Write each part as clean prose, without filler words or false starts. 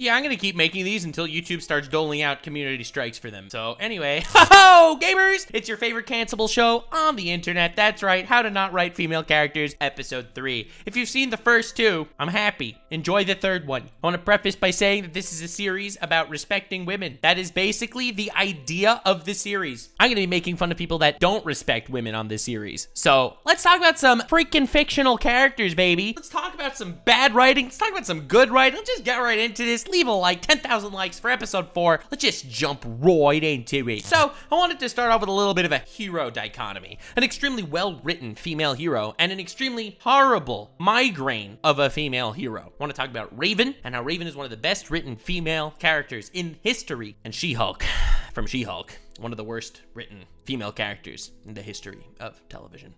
Yeah, I'm gonna keep making these until YouTube starts doling out community strikes for them. So anyway, ho gamers! It's your favorite cancelable show on the internet. That's right, How to Not Write Female Characters, episode 3. If you've seen the first 2, I'm happy. Enjoy the third one. I want to preface by saying that this is a series about respecting women. That is basically the idea of the series. I'm gonna be making fun of people that don't respect women on this series. So let's talk about some freaking fictional characters, baby. Let's talk about some bad writing. Let's talk about some good writing. Let's just get right into this. Leave a like, 10,000 likes for episode 4. Let's just jump right into it. So I wanted to start off with a little bit of a hero dichotomy. An extremely well-written female hero and an extremely horrible migraine of a female hero. I want to talk about Raven and how Raven is one of the best written female characters in history, and She-Hulk from She-Hulk, one of the worst written female characters in the history of television.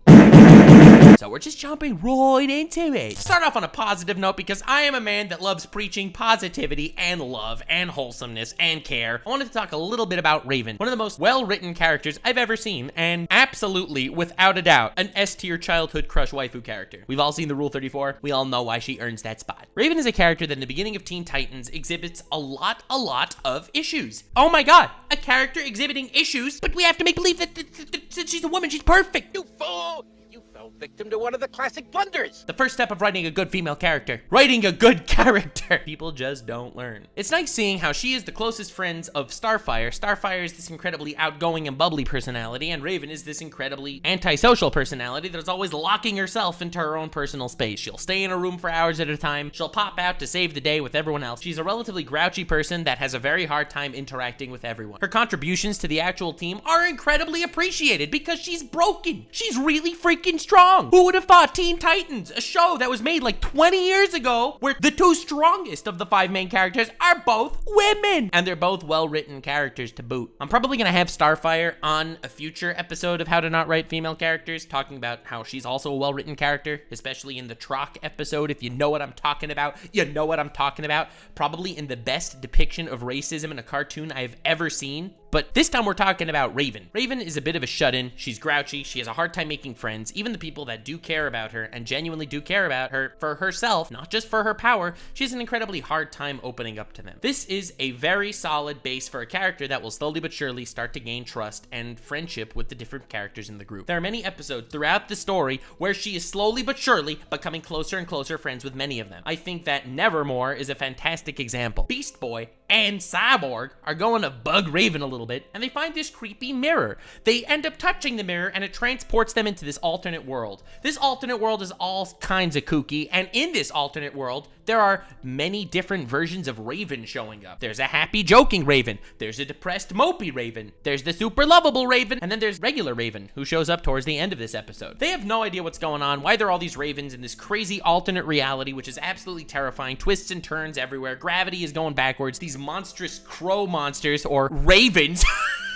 So we're just jumping right into it. Start off on a positive note because I am a man that loves preaching positivity and love and wholesomeness and care. I wanted to talk a little bit about Raven, one of the most well-written characters I've ever seen, and absolutely, without a doubt, an S-tier childhood crush waifu character. We've all seen the Rule 34. We all know why she earns that spot. Raven is a character that in the beginning of Teen Titans exhibits a lot of issues. Oh my god, a character exhibiting issues, but we have to make believe that she's a woman, she's perfect. You fool! You fell victim to one of the classic blunders. The first step of writing a good female character. Writing a good character. People just don't learn. It's nice seeing how she is the closest friends of Starfire. Starfire is this incredibly outgoing and bubbly personality, and Raven is this incredibly antisocial personality that is always locking herself into her own personal space. She'll stay in a room for hours at a time. She'll pop out to save the day with everyone else. She's a relatively grouchy person that has a very hard time interacting with everyone. Her contributions to the actual team are incredibly appreciated because she's broken. She's really freaking strong. Who would have thought Teen Titans, a show that was made like 20 years ago, where the 2 strongest of the 5 main characters are both women, and they're both well-written characters to boot. I'm probably gonna have Starfire on a future episode of How to Not Write Female Characters, talking about how she's also a well-written character, especially in the Troc episode. If you know what I'm talking about, you know what I'm talking about. Probably in the best depiction of racism in a cartoon I've ever seen. But this time we're talking about Raven. Raven is a bit of a shut-in. She's grouchy. She has a hard time making friends. Even the people that do care about her and genuinely do care about her for herself, not just for her power, she has an incredibly hard time opening up to them. This is a very solid base for a character that will slowly but surely start to gain trust and friendship with the different characters in the group. There are many episodes throughout the story where she is slowly but surely becoming closer and closer friends with many of them. I think that Nevermore is a fantastic example. Beast Boy and Cyborg are going to bug Raven a little bit, and they find this creepy mirror. They end up touching the mirror, and it transports them into this alternate world. This alternate world is all kinds of kooky, and in this alternate world, there are many different versions of Raven showing up. There's a happy, joking Raven. There's a depressed, mopey Raven. There's the super lovable Raven, and then there's regular Raven, who shows up towards the end of this episode. They have no idea what's going on, why there are all these Ravens in this crazy alternate reality, which is absolutely terrifying. Twists and turns everywhere. Gravity is going backwards. These monstrous crow monsters, or ravens,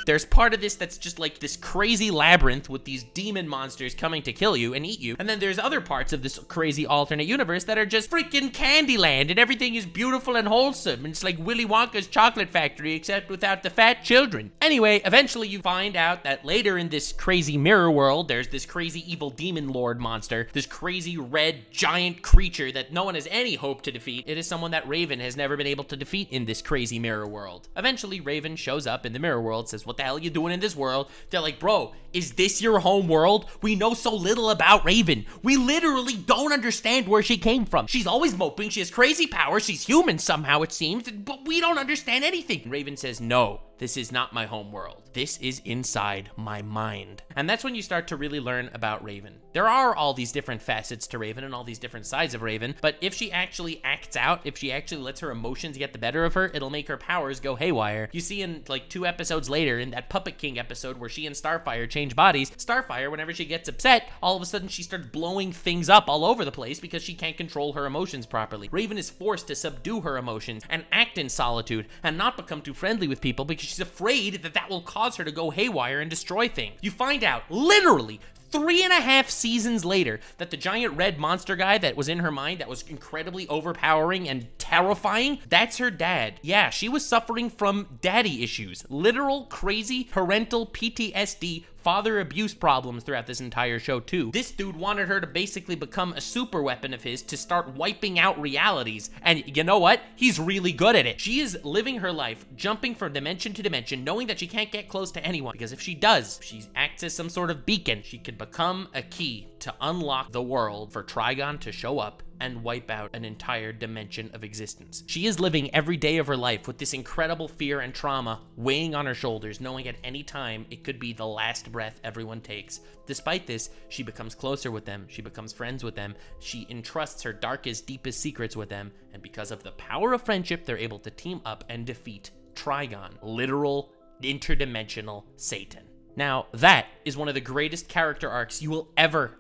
there's part of this that's just like this crazy labyrinth with these demon monsters coming to kill you and eat you. And then there's other parts of this crazy alternate universe that are just freaking Candyland, and everything is beautiful and wholesome. And it's like Willy Wonka's chocolate factory, except without the fat children. Anyway, eventually you find out that later in this crazy mirror world, there's this crazy evil demon lord monster, this crazy red giant creature that no one has any hope to defeat. It is someone that Raven has never been able to defeat in this crazy mirror world. Eventually, Raven shows up in the mirror world, says, "What the hell are you doing in this world?" They're like, "Bro, is this your home world? We know so little about Raven. We literally don't understand where she came from. She's always moping. She has crazy powers. She's human somehow, it seems, but we don't understand anything." Raven says, "No, this is not my home world. This is inside my mind." And that's when you start to really learn about Raven. There are all these different facets to Raven and all these different sides of Raven, but if she actually acts out, if she actually lets her emotions get the better of her, it'll make her powers go haywire. You see in like 2 episodes later, in that Puppet King episode where she and Starfire change bodies, Starfire, whenever she gets upset, all of a sudden she starts blowing things up all over the place because she can't control her emotions properly. Raven is forced to subdue her emotions and act in solitude and not become too friendly with people because she's afraid that that will cause her to go haywire and destroy things. You find out, literally, 3.5 seasons later, that the giant red monster guy that was in her mind that was incredibly overpowering and terrifying? That's her dad. Yeah, she was suffering from daddy issues. Literal, crazy, parental PTSD, father abuse problems throughout this entire show too. This dude wanted her to basically become a super weapon of his to start wiping out realities. And you know what? He's really good at it. She is living her life, jumping from dimension to dimension, knowing that she can't get close to anyone. Because if she does, she acts as some sort of beacon. She could become a key to unlock the world for Trigon to show up and wipe out an entire dimension of existence. She is living every day of her life with this incredible fear and trauma weighing on her shoulders, knowing at any time it could be the last breath everyone takes. Despite this, she becomes closer with them, she becomes friends with them, she entrusts her darkest, deepest secrets with them, and because of the power of friendship, they're able to team up and defeat Trigon, literal interdimensional Satan. Now, that is one of the greatest character arcs you will ever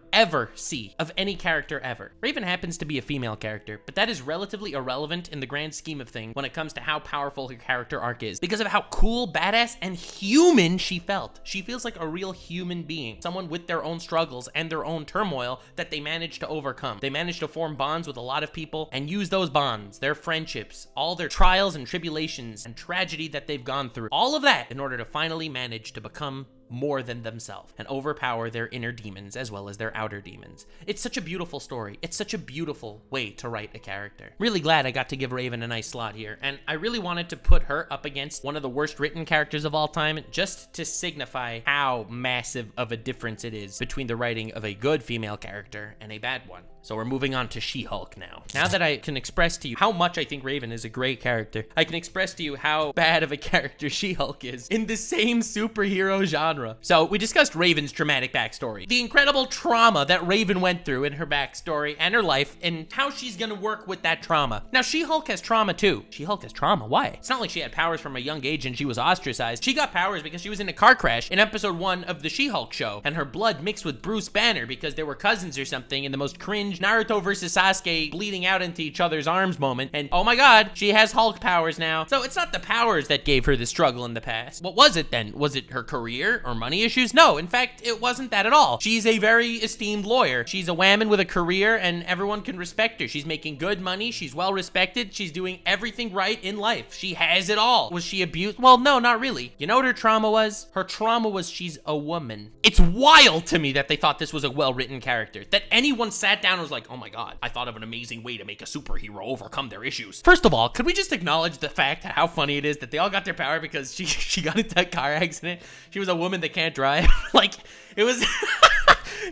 see of any character ever. Raven happens to be a female character, but that is relatively irrelevant in the grand scheme of things when it comes to how powerful her character arc is, because of how cool, badass, and human she felt. She feels like a real human being, someone with their own struggles and their own turmoil that they managed to overcome. They managed to form bonds with a lot of people and use those bonds, their friendships, all their trials and tribulations and tragedy that they've gone through, all of that in order to finally manage to become more than themselves and overpower their inner demons as well as their outer demons. It's such a beautiful story. It's such a beautiful way to write a character. Really glad I got to give Raven a nice slot here, and I really wanted to put her up against one of the worst written characters of all time just to signify how massive of a difference it is between the writing of a good female character and a bad one. So we're moving on to She-Hulk now. Now that I can express to you how much I think Raven is a great character, I can express to you how bad of a character She-Hulk is in the same superhero genre. So we discussed Raven's dramatic backstory, the incredible trauma that Raven went through in her backstory and her life, and how she's gonna work with that trauma. Now, She-Hulk has trauma too. She-Hulk has trauma, why? It's not like she had powers from a young age and she was ostracized. She got powers because she was in a car crash in episode 1 of the She-Hulk show, and her blood mixed with Bruce Banner because they were cousins or something in the most cringe Naruto versus Sasuke bleeding out into each other's arms moment, and oh my god, she has Hulk powers now. So it's not the powers that gave her the struggle in the past. What was it then? Was it her career or money issues? No, in fact, it wasn't that at all. She's a very esteemed lawyer. She's a woman with a career and everyone can respect her. She's making good money. She's well respected. She's doing everything right in life. She has it all. Was she abused? Well, no, not really. You know what her trauma was? Her trauma was she's a woman. It's wild to me that they thought this was a well-written character. That anyone sat down and was like, oh my god, I thought of an amazing way to make a superhero overcome their issues. First of all, could we just acknowledge the fact how funny it is that they all got their power because she got into a car accident. She was a woman that can't drive. Like, it was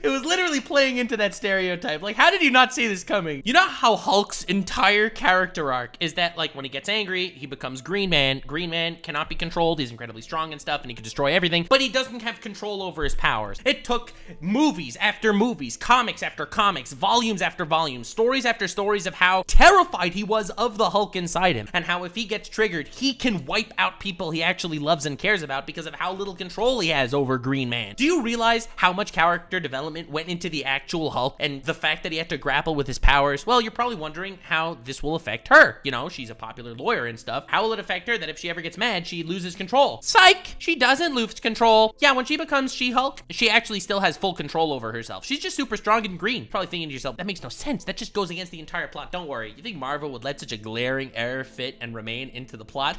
it was literally playing into that stereotype. Like, how did you not see this coming? You know how Hulk's entire character arc is that, like, when he gets angry, he becomes Green Man. Green Man cannot be controlled. He's incredibly strong and stuff, and he can destroy everything, but he doesn't have control over his powers. It took movies after movies, comics after comics, volumes after volumes, stories after stories of how terrified he was of the Hulk inside him, and how if he gets triggered, he can wipe out people he actually loves and cares about because of how little control he has over Green Man. Do you realize how much character development went into the actual Hulk and the fact that he had to grapple with his powers? Well, you're probably wondering how this will affect her. You know, she's a popular lawyer and stuff. How will it affect her that if she ever gets mad, she loses control? Psych! She doesn't lose control. Yeah, when she becomes She-Hulk, she actually still has full control over herself. She's just super strong and green. Probably thinking to yourself, that makes no sense. That just goes against the entire plot. Don't worry. You think Marvel would let such a glaring error fit and remain into the plot?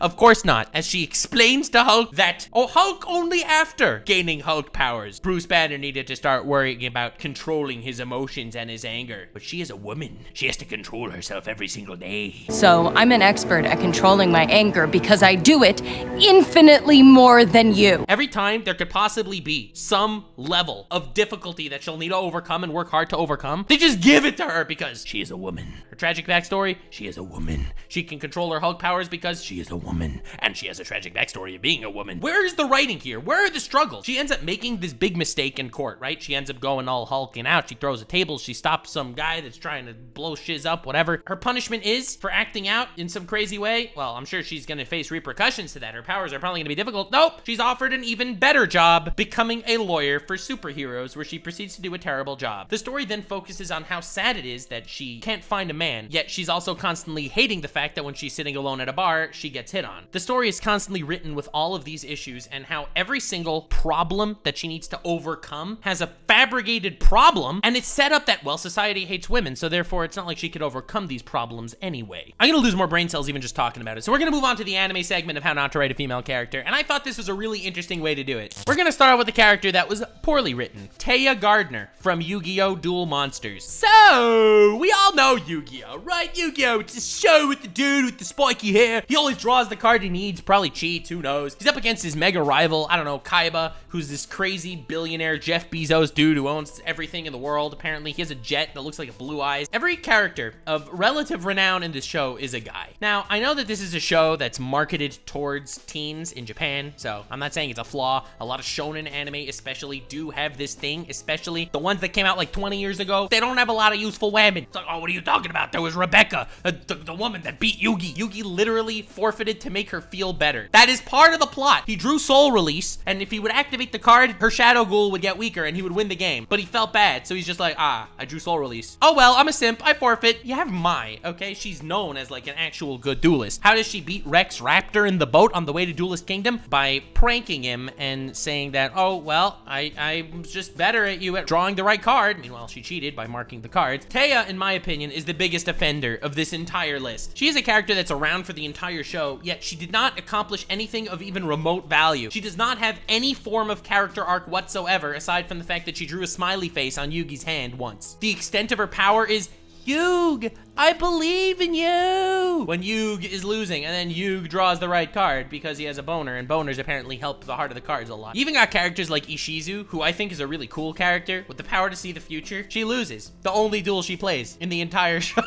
Of course not, as she explains to Hulk that, oh, Hulk only after gaining Hulk powers. Bruce Banner needed to start worrying about controlling his emotions and his anger. But she is a woman. She has to control herself every single day. So I'm an expert at controlling my anger because I do it infinitely more than you. Every time there could possibly be some level of difficulty that she'll need to overcome and work hard to overcome, they just give it to her because she is a woman. Her tragic backstory, she is a woman. She can control her Hulk powers because she is a woman, and she has a tragic backstory of being a woman. Where is the writing here? Where are the struggles? She ends up making this big mistake in court, right? She ends up going all hulking out. She throws a table. She stops some guy that's trying to blow shiz up, whatever. Her punishment is for acting out in some crazy way. Well, I'm sure she's gonna face repercussions to that. Her powers are probably gonna be difficult. Nope, she's offered an even better job, becoming a lawyer for superheroes, where she proceeds to do a terrible job. The story then focuses on how sad it is that she can't find a man, yet she's also constantly hating the fact that when she's sitting alone at a bar, she gets hit hit on. The story is constantly written with all of these issues and how every single problem that she needs to overcome has a fabricated problem, and it's set up that, well, society hates women, so therefore it's not like she could overcome these problems anyway. I'm gonna lose more brain cells even just talking about it. So we're gonna move on to the anime segment of how not to write a female character, and I thought this was a really interesting way to do it. We're gonna start out with a character that was poorly written. Taya Gardner from Yu-Gi-Oh! Duel Monsters. So, we all know Yu-Gi-Oh!, right? Yu-Gi-Oh! It's a show with the dude with the spiky hair. He always draws the card he needs, probably cheats, who knows. He's up against his mega rival, I don't know, Kaiba, who's this crazy billionaire Jeff Bezos dude who owns everything in the world. Apparently, he has a jet that looks like a blue eyes. Every character of relative renown in this show is a guy. Now, I know that this is a show that's marketed towards teens in Japan, so I'm not saying it's a flaw. A lot of shonen anime especially do have this thing, especially the ones that came out like 20 years ago. They don't have a lot of useful women. It's like, oh, what are you talking about? There was Rebecca, the woman that beat Yugi. Yugi literally forfeited to make her feel better. That is part of the plot. He drew Soul Release, and if he would activate the card, her Shadow Ghoul would get weaker and he would win the game. But he felt bad, so he's just like, I drew Soul Release. Oh well, I'm a simp, I forfeit. You have Mai, okay? She's known as like an actual good duelist. How does she beat Rex Raptor in the boat on the way to Duelist Kingdom? By pranking him and saying that, oh, well, I'm just better at you at drawing the right card. Meanwhile, she cheated by marking the cards. Taya, in my opinion, is the biggest offender of this entire list. She is a character that's around for the entire show, yet she did not accomplish anything of even remote value. She does not have any form of character arc whatsoever, aside from the fact that she drew a smiley face on Yugi's hand once. The extent of her power is, Yug, I believe in you! When Yug is losing, and then Yug draws the right card because he has a boner, and boners apparently help the heart of the cards a lot. You even got characters like Ishizu, who I think is a really cool character, with the power to see the future. She loses. The only duel she plays in the entire show.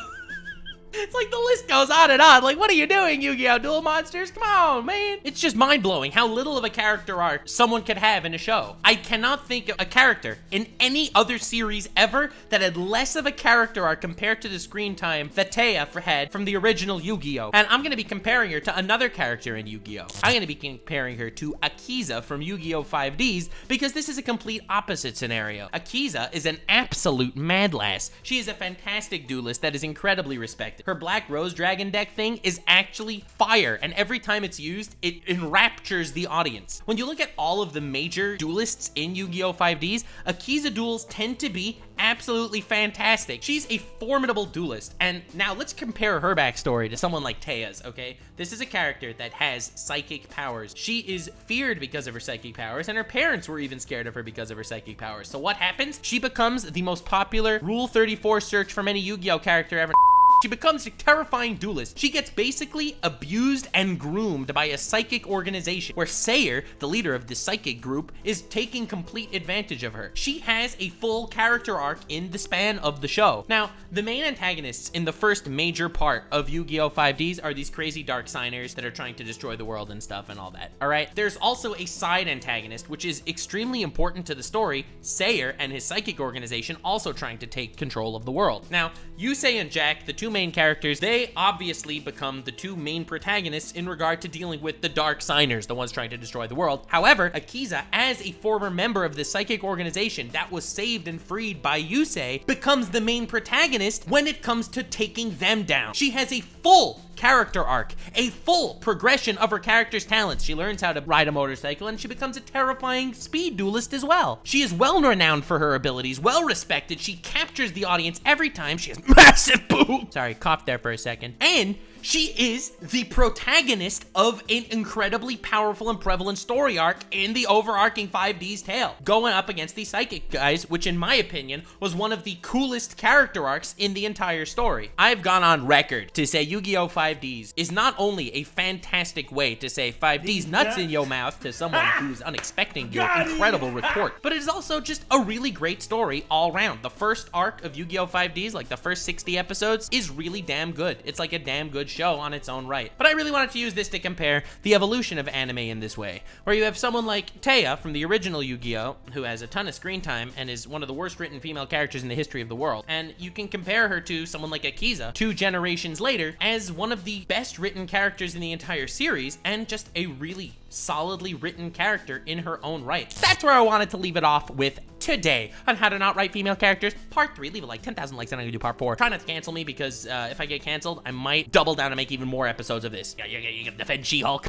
It's like the list goes on and on. Like, what are you doing, Yu-Gi-Oh! Duel Monsters? Come on, man. It's just mind-blowing how little of a character arc someone could have in a show. I cannot think of a character in any other series ever that had less of a character arc compared to the screen time that Taya had from the original Yu-Gi-Oh! And I'm gonna be comparing her to another character in Yu-Gi-Oh! I'm gonna be comparing her to Akiza from Yu-Gi-Oh! 5Ds because this is a complete opposite scenario. Akiza is an absolute mad lass. She is a fantastic duelist that is incredibly respected. Her Black Rose Dragon deck thing is actually fire, and every time it's used, it enraptures the audience. When you look at all of the major duelists in Yu-Gi-Oh! 5Ds, Akiza duels tend to be absolutely fantastic. She's a formidable duelist, and now let's compare her backstory to someone like Taya's, okay? This is a character that has psychic powers. She is feared because of her psychic powers, and her parents were even scared of her because of her psychic powers. So what happens? She becomes the most popular Rule 34 search from any Yu-Gi-Oh! Character ever. She becomes a terrifying duelist. She gets basically abused and groomed by a psychic organization where Sayer, the leader of the psychic group, is taking complete advantage of her. She has a full character arc in the span of the show. Now, the main antagonists in the first major part of Yu-Gi-Oh! 5Ds are these crazy dark signers that are trying to destroy the world and stuff and all that, all right? There's also a side antagonist, which is extremely important to the story, Sayer and his psychic organization also trying to take control of the world. Now, Yusei and Jack, the two main characters, they obviously become the two main protagonists in regard to dealing with the dark signers, the ones trying to destroy the world. However, Akiza, as a former member of the psychic organization that was saved and freed by Yusei, becomes the main protagonist when it comes to taking them down. She has a full character arc, a full progression of her character's talents. She learns how to ride a motorcycle, and she becomes a terrifying speed duelist as well. She is well renowned for her abilities, well respected. She captures the audience every time. She has massive boobs. Sorry, coughed there for a second. And she is the protagonist of an incredibly powerful and prevalent story arc in the overarching 5D's tale, going up against the psychic guys, which in my opinion was one of the coolest character arcs in the entire story. I've gone on record to say Yu-Gi-Oh! 5Ds is not only a fantastic way to say 5D's nuts in your mouth to someone who's unexpecting your incredible report, but it is also just a really great story all around. The first arc of Yu-Gi-Oh! 5Ds, like the first 60 episodes, is really damn good. It's like a damn good show on its own right. But I really wanted to use this to compare the evolution of anime in this way, where you have someone like Taya from the original Yu-Gi-Oh! Who has a ton of screen time and is one of the worst written female characters in the history of the world. And you can compare her to someone like Akiza 2 generations later as one of the best written characters in the entire series and just a really solidly written character in her own right. That's where I wanted to leave it off with today on how to not write female characters. Part 3, leave it like 10,000 likes and I'm gonna do part 4. Try not to cancel me because if I get canceled, I might double down and make even more episodes of this. Yeah, you can defend She-Hulk.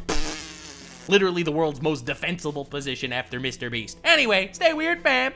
Literally the world's most defensible position after Mr. Beast. Anyway, stay weird, fam.